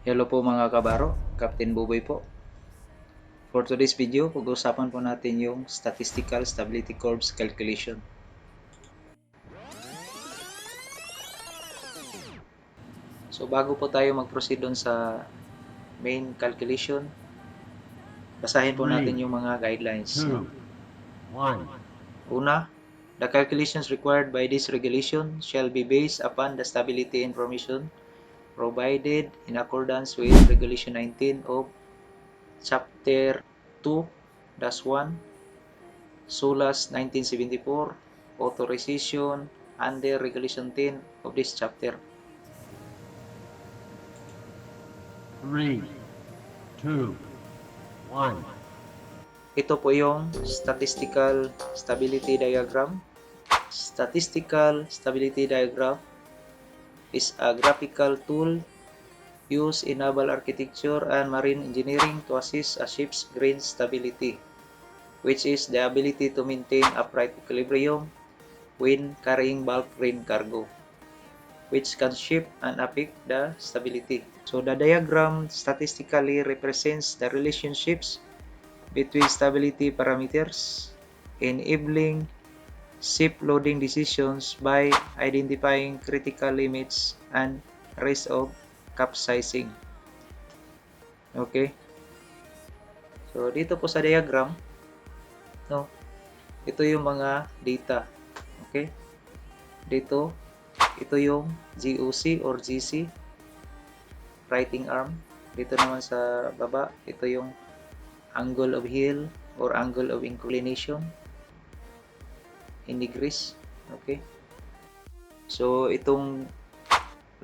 Hello po mga kabaro, Captain Buboy po. For today's video, pag-uusapan po natin yung Statistical Stability Curves Calculation. So bago po tayo mag-proceed dun sa main calculation, basahin po natin yung mga guidelines. 2, 1. Una, the calculations required by this regulation shall be based upon the stability information provided in accordance with Regulation 19 of Chapter 2-1 SULAS 1974 Authorization under Regulation 10 of this chapter. 3, 2, 1. Ito po yung Statistical Stability Diagram. Statistical Stability Diagram is a graphical tool used in naval architecture and marine engineering to assist a ship's grain stability, which is the ability to maintain upright equilibrium when carrying bulk grain cargo, which can shift and affect the stability. So the diagram statistically represents the relationships between stability parameters, enabling ship loading decisions by identifying critical limits and risk of capsizing. Okay? So dito po sa diagram, no, ito yung mga data. Okay? Dito, ito yung GOC or GC, writing arm. Dito naman sa baba, ito yung angle of heel or angle of inclination in degrees. Okay? So itong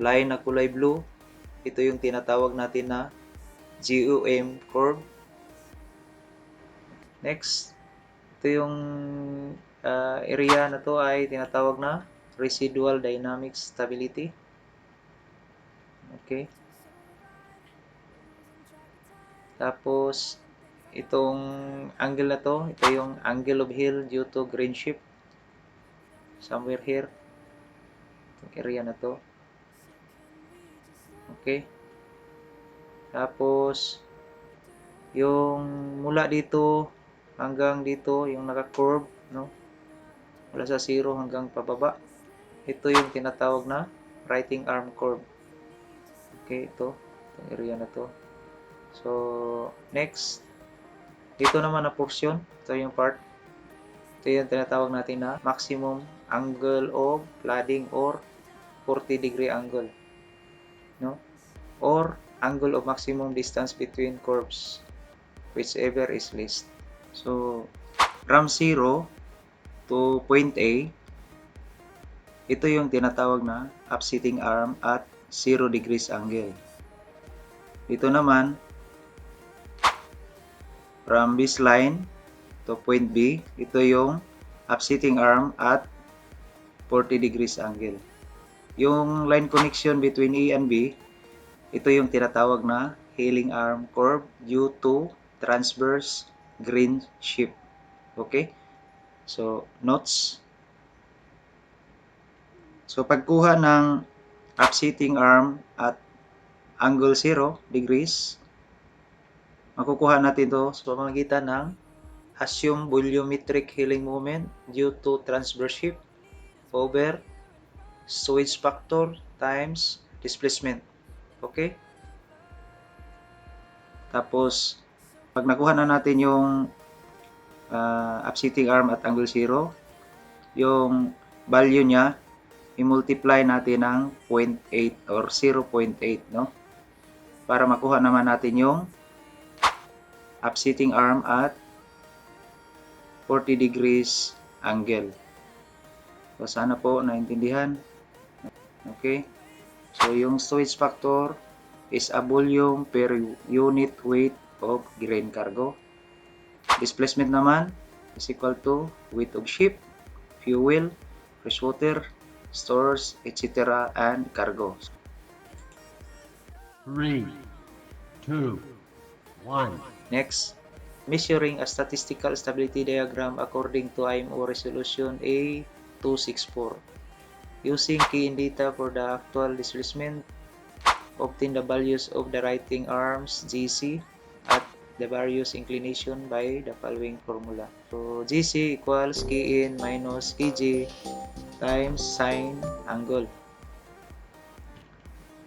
line na kulay blue, ito yung tinatawag natin na GOM curve. Next, ito yung area na to ay tinatawag na residual dynamic stability. Okay. Tapos, itong angle na to, ito yung angle of heel due to grain shift. Somewhere here. Itong area na to. Okay. Tapos, yung mula dito hanggang dito, yung naka-curve, no? Mula sa 0 hanggang pababa. Ito yung tinatawag na writing arm curve. Okay, ito. Itong area na to. So, next. Dito naman na portion. Ito yung part. Ito yung tinatawag natin na maximum angle of flooding or 40 degree angle. No? Or angle of maximum distance between curves, whichever is least. So, from 0 to point A, ito yung tinatawag na upsetting arm at 0 degrees angle. Dito naman, from this line to point B, ito yung upsetting arm at 40 degrees angle. Yung line connection between A and B, ito yung tinatawag na heeling arm curve due to transverse grain shift. Okay? So, notes. So, pagkuha ng upsetting arm at angle 0 degrees, makukuha natin ito sa pamamagitan ng assumed volumetric heeling moment due to transverse shift over Swage factor times displacement. Okay? Tapos, pag nakuha na natin yung upsetting arm at angle 0, yung value niya, i-multiply natin ng 0.8 or 0.8, no? Para makuha naman natin yung upsetting arm at 40 degrees angle. So, sana po naintindihan. Okay? So, yung Swage factor is a volume per unit weight of grain cargo. Displacement naman is equal to weight of ship, fuel, fresh water, stores, etc. and cargo. 3, 2, 1. Next, measuring a statistical stability diagram according to IMO Resolution A264. Using key in data for the actual displacement Obtain the values of the writing arms GC at the various inclination by the following formula. So GC equals K in minus KG times sine angle.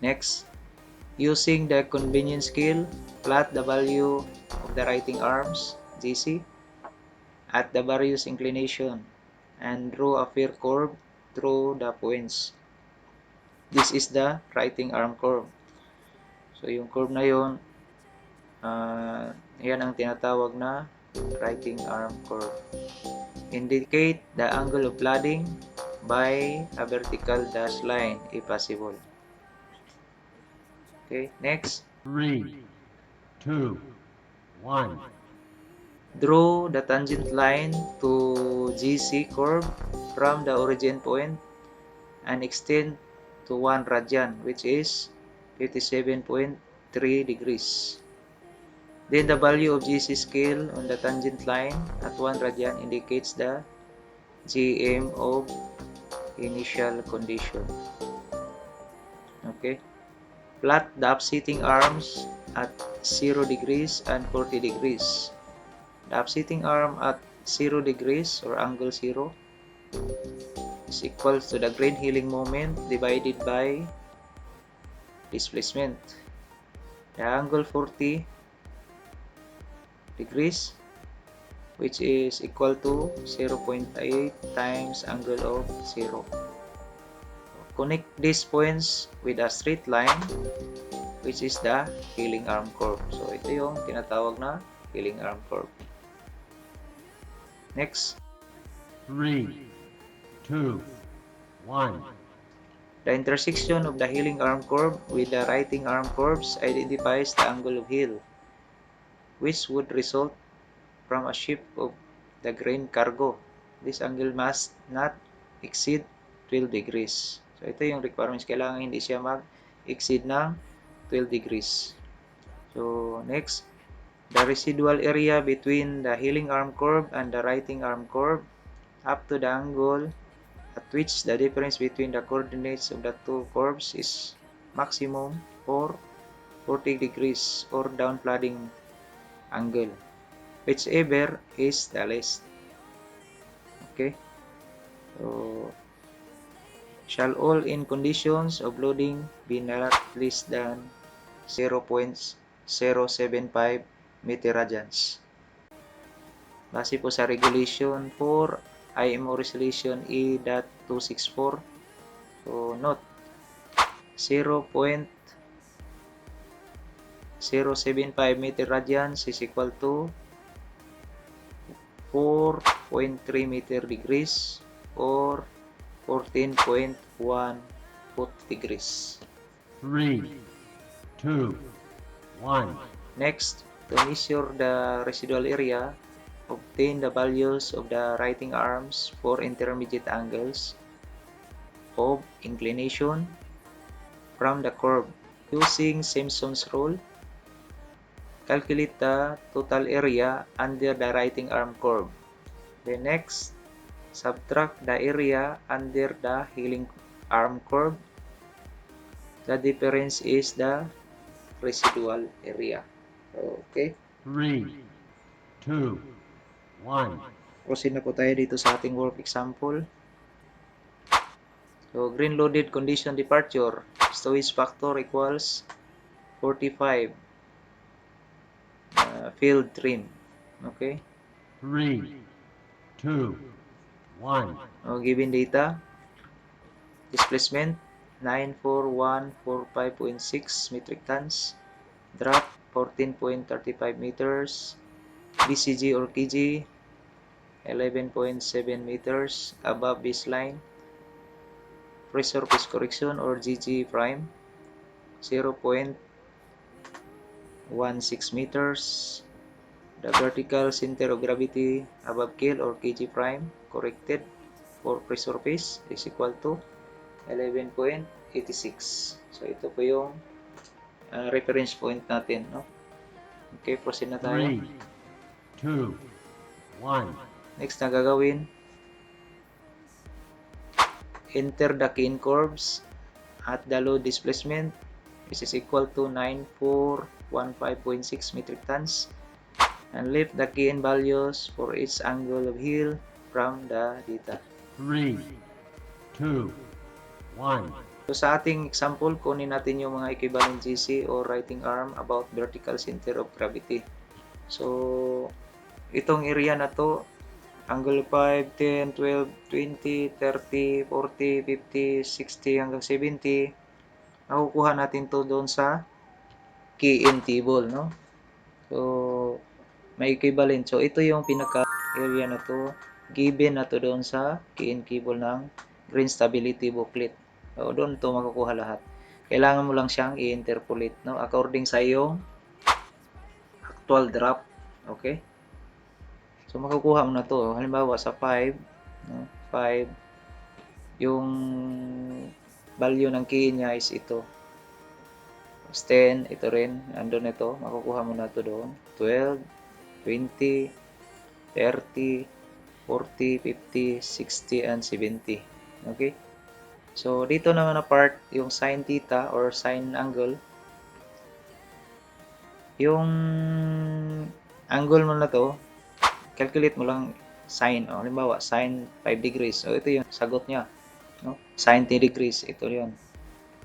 Next, using the convenience scale, plot the value of the writing arms GC at the various inclination and draw a fair curve through the points. This is the writing arm curve. So yung curve na yun, yan ang tinatawag na writing arm curve. Indicate the angle of plodding by a vertical dash line if possible. Okay, next. 3, 2, 1. Draw the tangent line to GC curve from the origin point and extend to 1 radian, which is 57.3 degrees. Then the value of GC scale on the tangent line at 1 radian indicates the GM of initial condition. Okay. Plot the upsetting arms at 0 degrees and 40 degrees. The upsetting arm at 0 degrees or angle 0 is equal to the grain healing moment divided by displacement. The angle 40 degrees, which is equal to 0.8 times angle of 0. Connect these points with a straight line, which is the healing arm curve. So ito yung tinatawag na healing arm curve. Next. 3, 2, 1. The intersection of the healing arm curve with the writing arm curves identifies the angle of heel, which would result from a shift of the grain cargo. This angle must not exceed 12 degrees. So ito yung requirements. Kailangan hindi siya mag-exceed ng 12 degrees. So next, the residual area between the healing arm curve and the writing arm curve up to the angle at which the difference between the coordinates of the two curves is maximum or 40 degrees or down plodding angle, whichever is the least. Okay, so shall all in conditions of loading be not less than 0.075 meter radians. Base po sa regulation for IMO resolution E.264. So note 0.075 meter radians is equal to 4.3 meter degrees or 14.1 foot degrees. 3, 2, 1. Next, to measure the residual area, obtain the values of the writing arms for intermediate angles of inclination from the curve. Using Simpson's rule, calculate the total area under the writing arm curve. Then next, subtract the area under the healing arm curve. The difference is the residual area. Okay. 3, 2, 1. Proceed na po tayo dito sa ating work example. So, green loaded condition departure. Stowage factor equals 45. Field trim. Okay. 3, 2, 1. Given data. Displacement 94145.6 metric tons. Drop 14.35 meters. BCG or KG 11.7 meters above baseline. Pressure surface correction or GG prime 0.16 meters. The vertical center of gravity above keel or KG prime corrected for pressure surface is equal to 11.86. So ito po yung reference point natin, no? Okay, proceed na tayo. 3, 2, 1. Next na gagawin, enter the cane curves at the load displacement This is equal to 9415.6 metric tons. And lift the key-in values for each angle of heel from the data. 3, 2, 1. So sa ating example, kunin natin yung mga equivalent GC or writing arm about vertical center of gravity. So itong area na to, angle 5, 10, 12, 20, 30, 40, 50, 60 hanggang 70, nakukuha natin to doon sa key-in table, no? So may equivalent. So ito yung pinaka area na to, given na to doon sa key-in cable ng Green Stability Booklet. So doon to makukuha lahat. Kailangan mo lang siyang i-interpolate, no, according sa iyong actual drop. Okay? So makukuha mo na to. Halimbawa sa 5, no, 5 yung value ng key niya is ito. 10, ito rin, andun ito, makukuha mo na to doon. 12, 20, 30, 40, 50, 60, and 70. Okay? So, dito naman na part, yung sin theta or sin angle. Yung angle mo na to, calculate mo lang sin. O, halimbawa, sin 5 degrees. So, ito yung sagot niya. No? Sin 10 degrees, ito yun.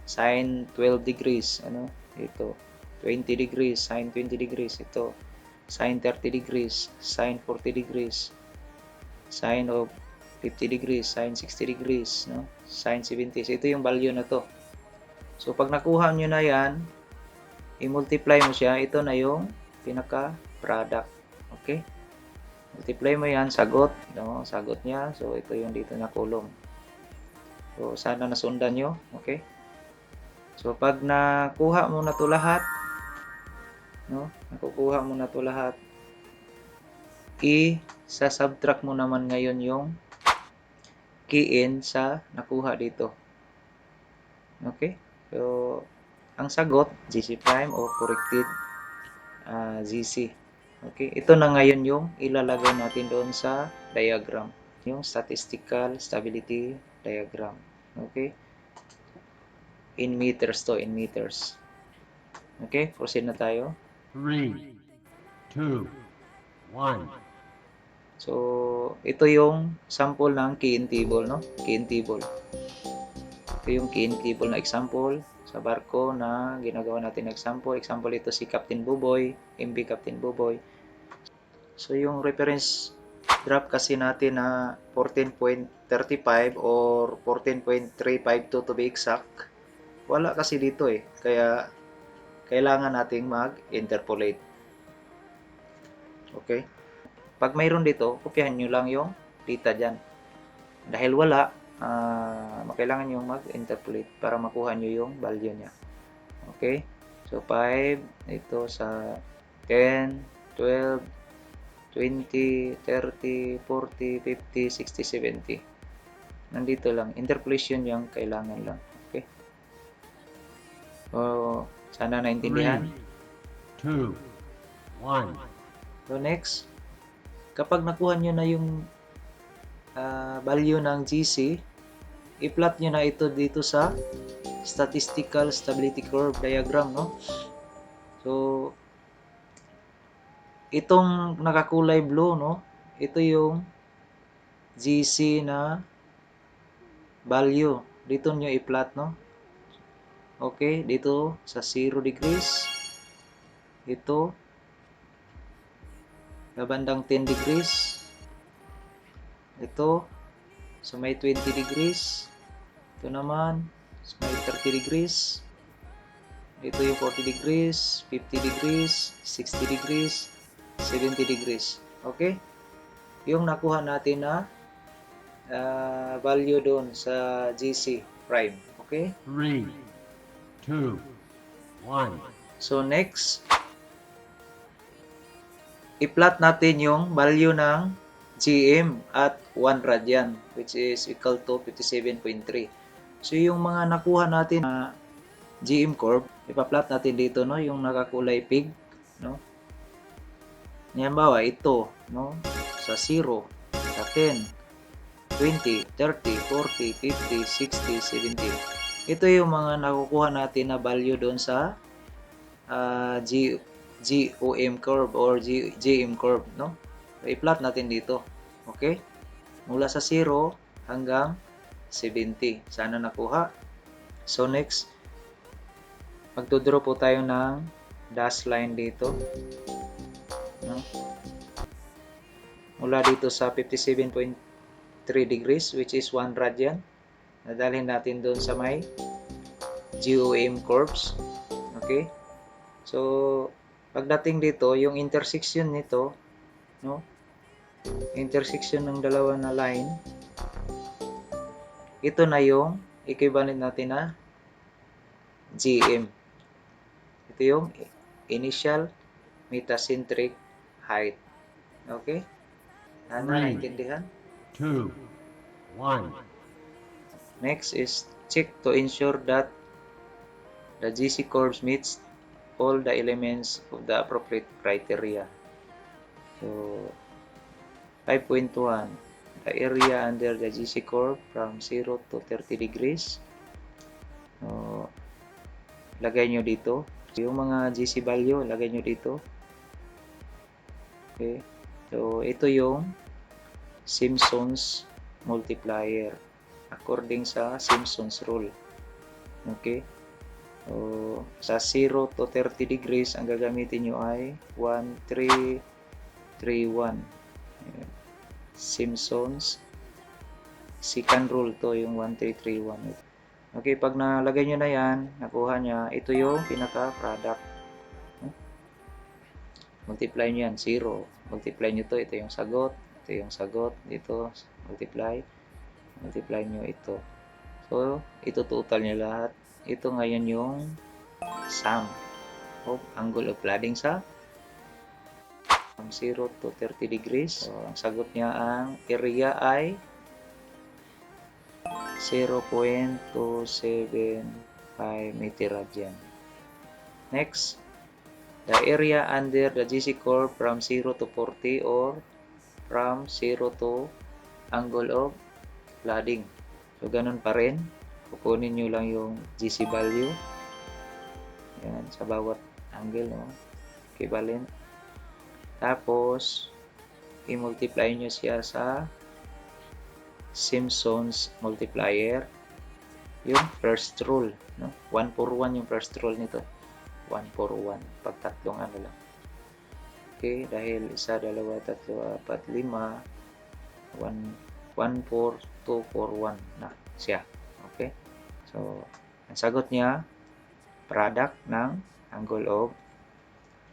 Sin 12 degrees, ano? Ito. 20 degrees, sin 20 degrees, ito. Sin 30 degrees, sin 40 degrees, sin of 50 degrees, sin 60 degrees, no? Sin 70. So, ito yung value na to. So, pag nakuha nyo na yan, i-multiply mo siya, ito na yung pinaka-product. Okay? Multiply mo yan, sagot, no? Sagot niya. So, ito yung dito na column. So, sana nasundan nyo. Okay? So, pag nakuha mo na to lahat, no? Nakukuha mo na to lahat, i-subtract mo naman ngayon yung key-in sa nakuha dito. Okay? So, ang sagot, GC prime o corrected GC. Okay? Ito na ngayon yung ilalagay natin doon sa diagram. Yung statistical stability diagram. Okay? In meters to, in meters. Okay? Proceed na tayo. 3, 2, 1. So, ito yung sample ng key-in table, no? Key-in table. Ito yung key-in table na example sa barko na ginagawa natin na example. Example ito si Captain Buboy, MV Captain Buboy. So, yung reference drop kasi natin na 14.35 or 14.352 to be exact, wala kasi dito eh. Kaya, kailangan nating mag-interpolate. Okay? Pag mayroon dito, kopyahan nyo lang yung data dyan. Dahil wala, kailangan nyo mag-interpolate para makuha nyo yung value nya. Okay? So, 5, ito sa 10, 12, 20, 30, 40, 50, 60, 70. Nandito lang. Interpolation yung kailangan lang. Okay? So, sana naintindihan. 3, 2, 1. So, next. Kapag nakuha nyo na yung value ng GC, i-plot nyo na ito dito sa statistical stability curve diagram, no? So, itong nakakulay blue, no? Ito yung GC na value. Dito nyo i-plot, no? Okay, dito sa 0 degrees. Ito sa bandang 10 degrees. Ito sa may 20 degrees. Ito naman sa may 30 degrees. Ito yung 40 degrees, 50 degrees, 60 degrees, 70 degrees. Okay? Yung nakuha natin na value doon sa GC prime. Okay? 3, 2, 1. So next, i-plot natin yung value ng GM at 1 radian, which is equal to 57.3. So yung mga nakuha natin na GM curve, ipa-plot natin dito, no, yung nakakulay pig, no. Halimbawa ito, no, sa 0, sa 10, 20, 30, 40, 50, 60, 70. Ito yung mga nakukuha natin na value doon sa GOM curve or GM curve, no? So, i-plot natin dito. Okay? Mula sa 0 hanggang 70. Sana nakuha. So, next, magdodraw po tayo ng dash line dito. No? Mula dito sa 57.3 degrees, which is 1 radian. Nadalhin natin doon sa may GOM curves. Okay? So, pagdating dito, yung intersection nito, no? Intersection ng dalawa na line, ito na yung equivalent natin na GM. Ito yung initial metacentric height. Okay? Ano, Three. naintindihan? 2, 1. Next is check to ensure that the GC curves meets all the elements of the appropriate criteria. So, 5.1. The area under the GC curve from 0 to 30 degrees. So, lagay nyo dito. Yung mga GC value, lagay nyo dito. Okay. So, ito yung Simpson's multiplier according sa Simpson's rule. Okay. So, sa 0 to 30 degrees, ang gagamitin nyo ay 1, 3, 3, 1. Simpson's second rule to, yung 1, 3, 3, 1. Okay, pag nalagay nyo na yan, nakuha niya, ito yung pinaka-product. Multiply nyo yan, 0. Multiply nyo to, ito yung sagot, ito yung sagot, dito, multiply nyo ito. So, ito total nyo lahat. Ito ngayon yung sum of angle of cladding sa from 0 to 30 degrees. So, ang sagot niya ang area ay 0.275 meter radian. Next, the area under the GC curve from 0 to 40 or from 0 to angle of cladding. So, ganun pa rin. Kukunin nyo lang yung GC value. Yan, sa bawat angle, no? Equivalent. Tapos, i-multiply nyo siya sa Simpson's multiplier. Yung first rule, no? 1 for 1 yung first rule nito. 1 for 1. Pag tatlong ano lang. Okay, dahil 1, 2, 3, 4, 5, 1, 1 for 2 for 1 na siya. Okay? So, ang sagot niya, product ng angle of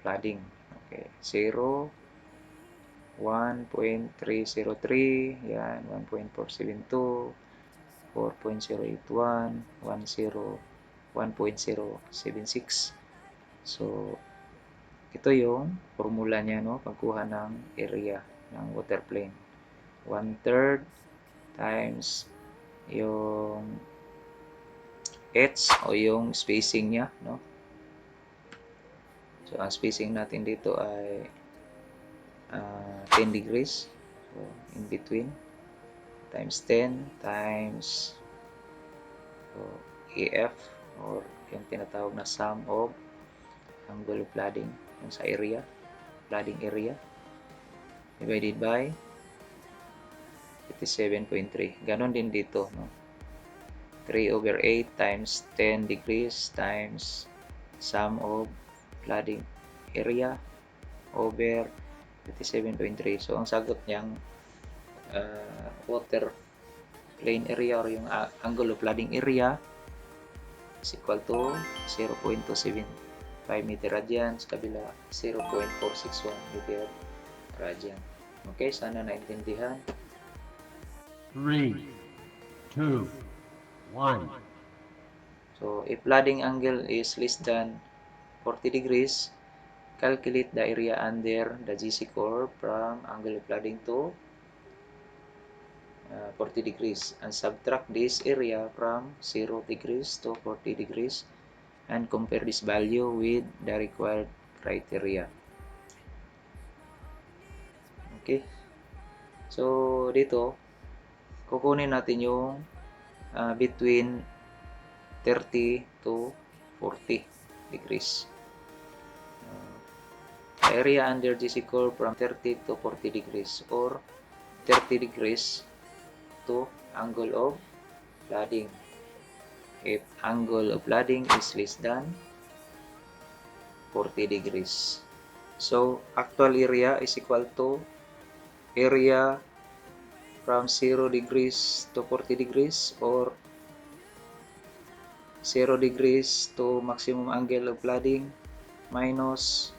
cladding. Okay, 0, 1.303, yan, 1.472, 4.081, 1.076. So, ito yung formula niya, no? Pagkuha ng area ng water plane. 1/3 times yung h o yung spacing niya, no? So, ang spacing natin dito ay 10 degrees. So, in between times 10 times so, EF or yung tinatawag na sum of angle of cladding yung sa area, cladding area divided by 57.3. Ganon din dito, no? 3/8 times 10 degrees times sum of cladding area over 57.3. So, ang sagot niyang water plane area or yung angle of cladding area is equal to 0.275 meter radian, sa kabila 0.461 meter radian. Okay, sana naintindihan. 3, 2, 1. So, if cladding angle is less than 40 degrees, calculate the area under the GC curve from angle of cladding to 40 degrees and subtract this area from 0 degrees to 40 degrees and compare this value with the required criteria. Okay. So, dito, kukunin natin yung between 30 to 40 degrees. Area under GC curve from 30 to 40 degrees or 30 degrees to angle of flooding. If angle of flooding is less than 40 degrees. So, actual area is equal to area from 0 degrees to 40 degrees or 0 degrees to maximum angle of flooding minus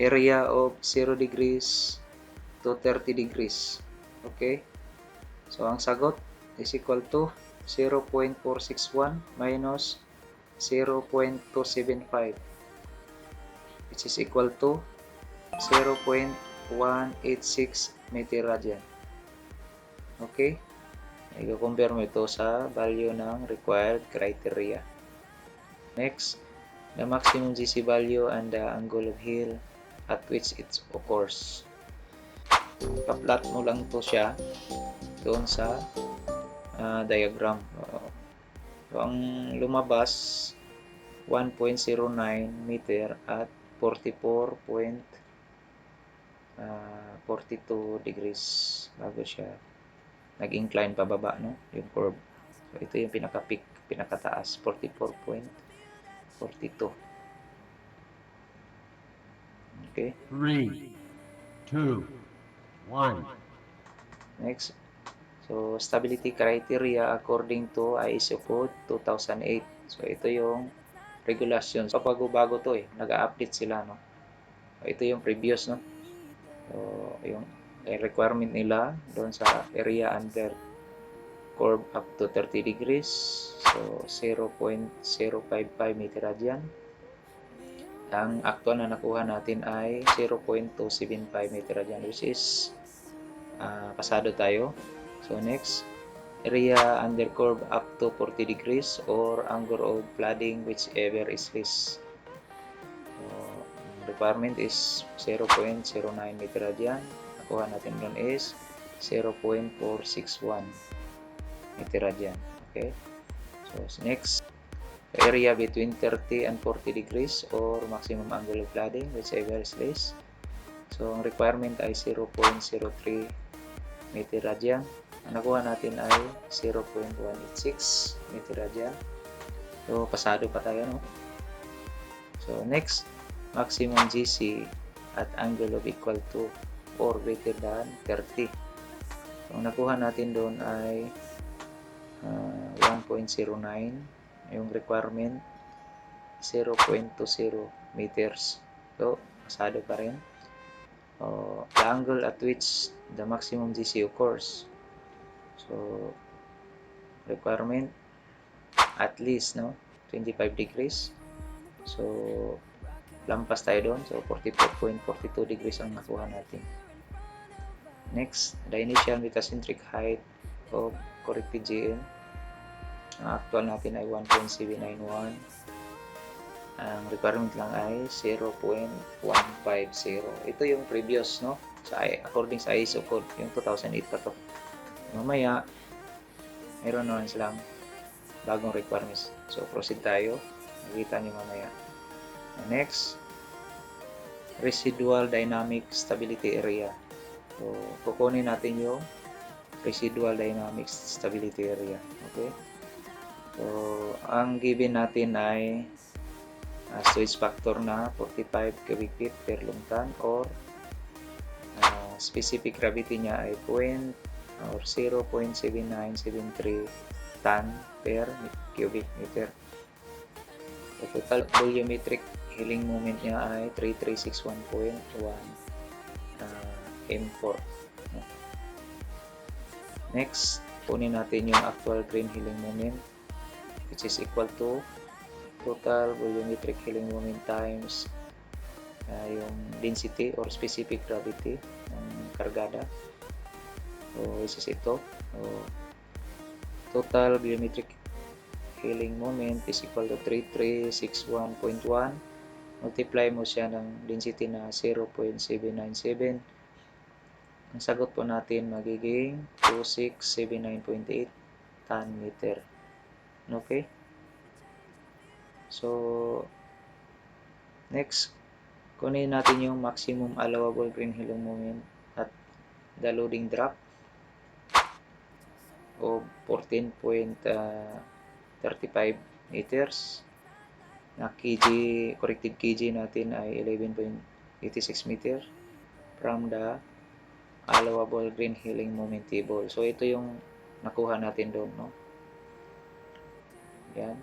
area of 0 degrees to 30 degrees. Okay? So, ang sagot is equal to 0.461 minus 0.275 which is equal to 0.186 meter radian. Okay? I-compare mo ito sa value ng required criteria. Next, the maximum GC value and the angle of hill at which it occurs. Pa-plot mo lang to siya doon sa diagram. So, ang lumabas 1.09 meter at 44.42 degrees bago siya nag-incline pababa, no? Yung curve. So, ito yung pinaka-peak, pinakataas, 44.42. Okay? 3, 2, 1. Next. So, stability criteria according to ISO Code 2008. So, ito yung regulations. Pabago-bago to eh. Nag-update sila, no? So, ito yung previous, no? So, yung requirement nila doon sa area under curve up to 30 degrees. So, 0.055 meter radian. Ang actual na nakuha natin ay 0.275 meter radian which is pasado tayo. So, next, area under curve up to 40 degrees or angle of flooding whichever is less. So, requirement is 0.09 meter radian. Nakuha natin doon is 0.461 meter radian. Okay? So, next, area between 30 and 40 degrees or maximum angle of flooding whichever is less. So, ang requirement ay 0.03 meter radian. Ang nakuha natin ay 0.186 meter radian. So, pasado pa tayo, no? So, next, maximum GC at angle of equal to or greater than 30. So, ang nakuha natin doon ay 1.09. Yung requirement, 0.20 meters. So, pasado pa rin. The angle at which the maximum GC occurs. So, requirement at least, no, 25 degrees. So, lampas tayo doon. So, 44.42 degrees ang nakuha natin. Next, the initial metacentric height of corrected GL. Ang actual natin ay 1.791. Ang requirement lang ay 0.150. Ito yung previous, no? According sa ISO code, yung 2008 pa to. Mamaya, meron naman silang bagong requirements. So, proceed tayo. Nakita niyo mamaya. Next, residual dynamic stability area. So, kukunin natin yung residual dynamic stability area. Okay? So, ang given natin ay storage factor na 45 cubic feet per long-ton or specific gravity niya ay 0.7973 ton per cubic meter. So, total volumetric healing moment niya ay 3361.1 M4. Next, kunin natin yung actual green healing moment which is equal to total volumetric healing moment times yung density or specific gravity ng kargada. So, this is ito. So, total volumetric healing moment is equal to 3361.1. Multiply mo siya ng density na 0.797. Ang sagot po natin magiging 2679.8 ton meter. Okay? So, next, kunin natin yung maximum allowable green healing moment at the loading drop o 14.35 meters. Na kg, corrected kg natin ay 11.86 meter from the allowable green healing moment table. So, ito yung nakuha natin doon, no? Yan.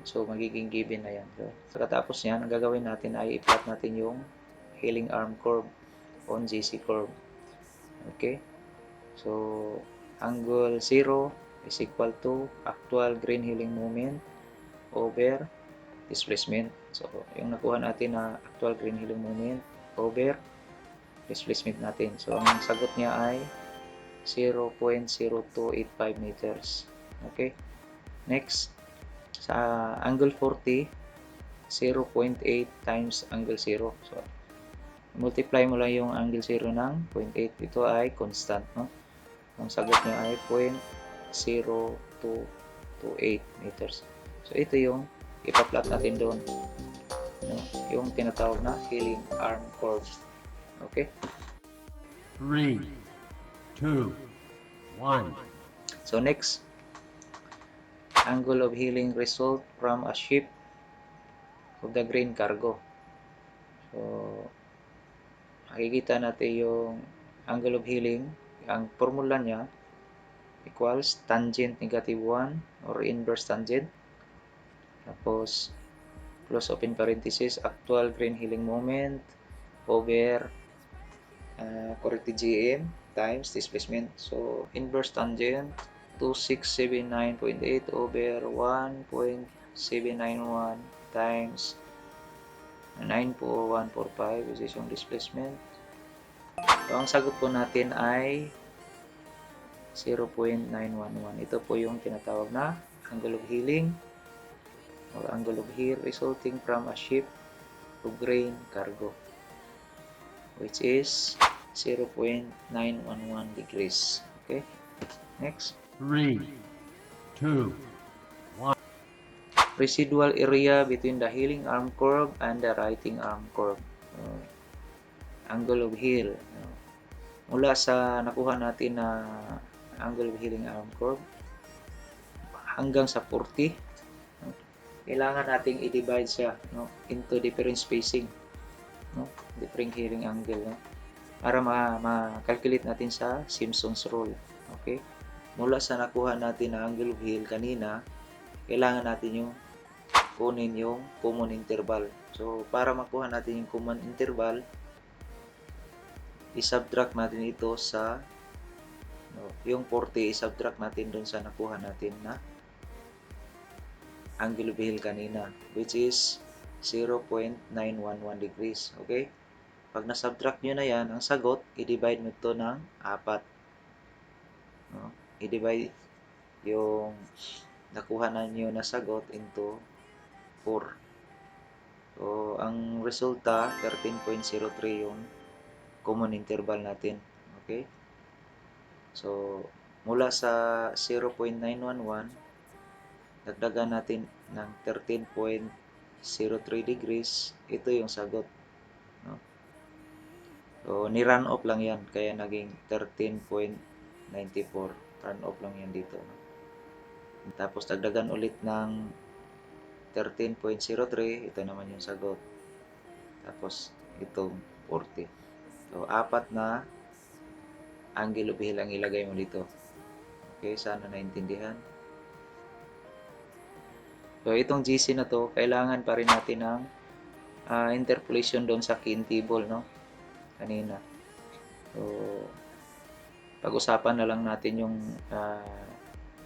So, magiging given na yan. So, sa katapos yan, ang gagawin natin ay i-plot natin yung healing arm curve on GC curve. Okay? So, angle 0 is equal to actual green healing moment over displacement. So, yung nakuha natin na actual green healing moment over displacement natin. So, ang sagot niya ay 0.0285 meters. Okay? Next, sa angle 40, 0.8 times angle 0. So, multiply mo lang yung angle 0 ng 0.8. Ito ay constant, no? Ang sagot niya ay 0.0228 meters. So, ito yung ipa-plot natin doon. No? Yung tinatawag na healing arm curve. Okay? 3, 2, 1. So, next, angle of healing result from a shift of the grain cargo. So, makikita natin yung angle of healing. Ang formula niya equals tangent negative 1 or inverse tangent. Tapos, close open parenthesis, actual grain healing moment over corrected GM times displacement. So, inverse tangent 2679.8 over 1.791 times 94145, which is yung displacement. So, ang sagot po natin ay 0.911. Ito po yung tinatawag na angle of healing or angle of heal resulting from a shift of grain cargo, which is 0.911 degrees. Okay? Next. 3, 2, Residual area between the healing arm curve and the writing arm curve. Angle of heal. Mula sa nakuha natin na angle of healing arm curve hanggang sa 40, kailangan nating i-divide siya, no, into different spacing, no, different healing angle, no, para ma-calculate natin sa Simpson's rule. Okay? Mula sa nakuha natin na angle of heal kanina, kailangan natin yung kunin yung common interval. So, para makuha natin yung common interval, i-subtract natin ito sa yung 40, i-subtract natin dun sa nakuha natin na angle of heal kanina, which is 0.911 degrees. Okay? Pag na-subtract nyo na yan, ang sagot, i-divide mo ito ng 4. No? I-divide yung nakuha na nyo na sagot into 4. So, ang resulta, 13.03 yung common interval natin. Okay? So, mula sa 0.911, dagdagan natin ng 13.03 degrees. Ito yung sagot. No? So, ni-run off lang yan. Kaya naging 13.94. Run off lang yan dito. No? Tapos, dagdagan ulit ng 13.03. Ito naman yung sagot. Tapos, itong 40. So, 4 na angle of heal ang ilagay mo dito. Okay, sana naintindihan. So, itong GC na to, kailangan pa rin natin ng interpolation doon sa Kiin table, no? Kanina. So, pag-usapan na lang natin yung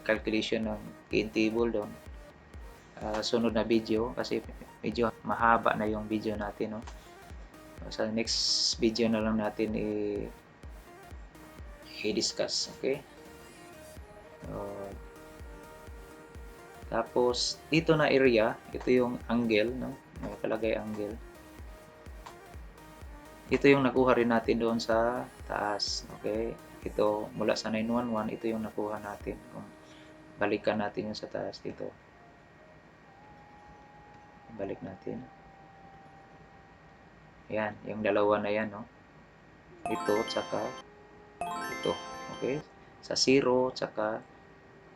calculation ng Kiin table doon. Sunod na video, kasi medyo mahaba na yung video natin, no? Sa next video na lang natin i-discuss. Okay? Tapos, dito na area, ito yung angle, no? Nakalagay angle. Ito yung nakuha rin natin doon sa taas. Okay? Ito, mula sa 911, ito yung nakuha natin. Kung balikan natin yung sa taas dito. balik natin. Yan, yung dalawa na yan, no? Ito, tsaka ito. Okay? Sa 0, tsaka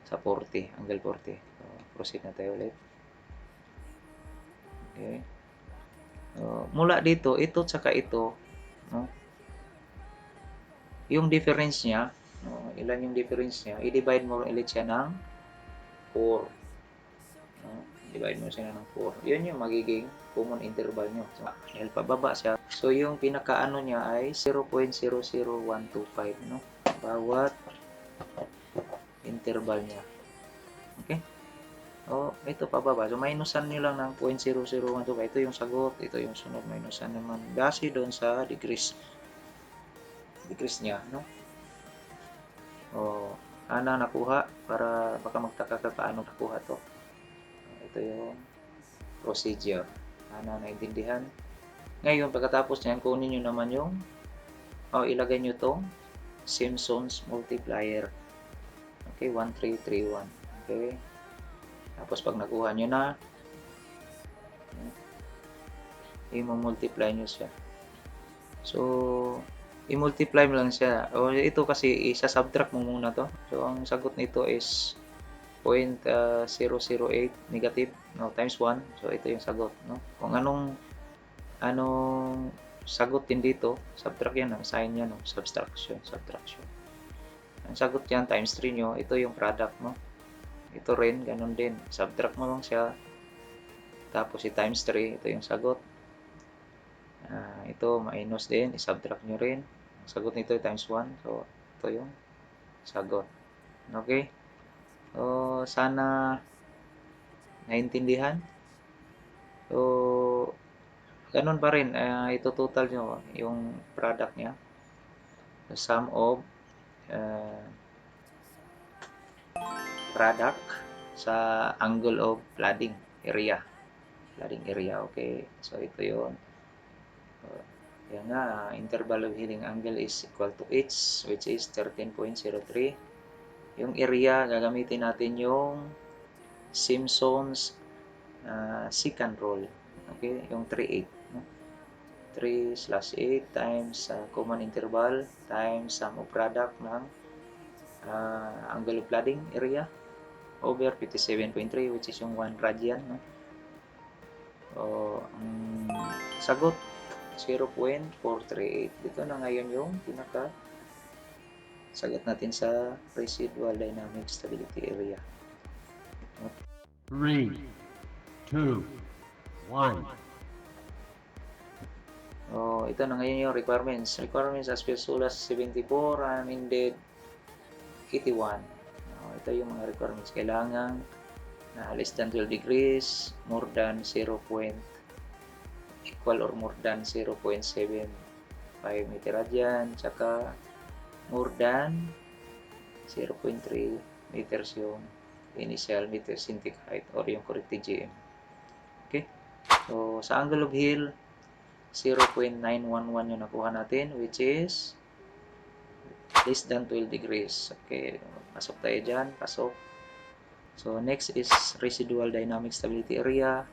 sa 40, angle 40. So, proceed na tayo ulit. Okay. Mula dito, ito tsaka ito, no? Yung difference niya, no? Ilan yung difference niya? I-divide mo ulit siya ng 4. No? Divide mo siya ng 4. Yun yung magiging common interval nyo. So, dahil pababa siya. So, yung pinakaano niya ay 0.00125, no? Bawat interval niya. Okay? Ito pababa. So, minusan nyo lang ng 0.00125. Ito yung sagot. Ito yung sunod. Minusan naman. Base doon sa degrees niya, no? Ana nakuha para baka magtaka ka paano nakuha to. Ito yung procedure. Ana naintindihan. Ngayon, pagkatapos niyan, kunin nyo naman yung ilagay nyo tong Simpson's multiplier. Okay, 1331. Okay. Tapos pag nakuha nyo na, i-multiply nyo siya. So, i-multiply mo lang siya. Ito kasi isa-subtract mo muna to. So, ang sagot nito is 0.008 negative, no, times 1. So, ito yung sagot, no? Kung anong sagot din dito, subtract yan, ang sign yan, no? Subtraction. Ang sagot yan, times 3 nyo, ito yung product, no? Ito rin, ganun din. Subtract mo lang siya. Tapos, i-times 3, ito yung sagot. Ito, minus din, i-subtract nyo rin. Ang sagot nito, times 1. So, ito yung sagot. Okay? So, sana naintindihan. So, ganun pa rin. Ito total nyo, yung product niya. The sum of product sa angle of flooding area. Okay? So, ito yun. Yan nga, interval of healing angle is equal to h, which is 13.03. Yung area, gagamitin natin yung Simpson's secant rule. Okay, yung 3/8. No? 3/8 times common interval times sum of product ng angle of flooding area over 57.3, which is yung 1 radian. No? Sagot 0.438. Dito na ngayon yung pinaka sagot natin sa residual dynamic stability area. 3, 2, 1. Ito na ngayon yung requirements. Requirements as per SULAS 74 and indeed 81. Ito yung mga requirements. Kailangan na less than 12 degrees, more than 0. Equal or more than 0.75 meter radian, tsaka more than 0.3 meters yung initial meter synthetic height or yung corrected GM. Okay? So, sa angle of hill, 0.911 yung nakuha natin, which is less than 12 degrees. Okay, pasok tayo dyan, pasok. So, next is residual dynamic stability area.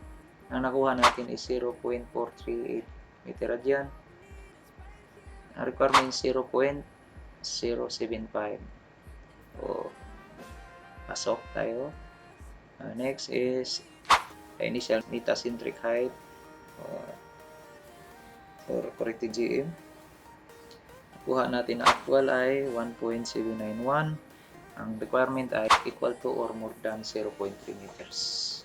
Ang nakuha natin is 0.438 meter radian. Ang requirement is 0.075. So, pasok tayo. Next is initial metacentric height for corrected GM. Nakuha natin na actual ay 1.791. Ang requirement ay equal to or more than 0.3 meters.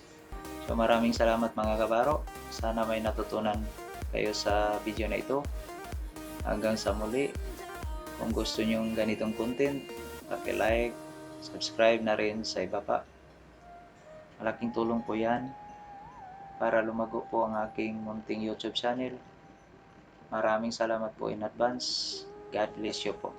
So, maraming salamat mga kabaro. Sana may natutunan kayo sa video na ito. Hanggang sa muli. Kung gusto nyo ganitong content, paki-like, subscribe na rin sa ibaba. Malaking tulong po yan para lumago po ang aking munting YouTube channel. Maraming salamat po in advance. God bless you po.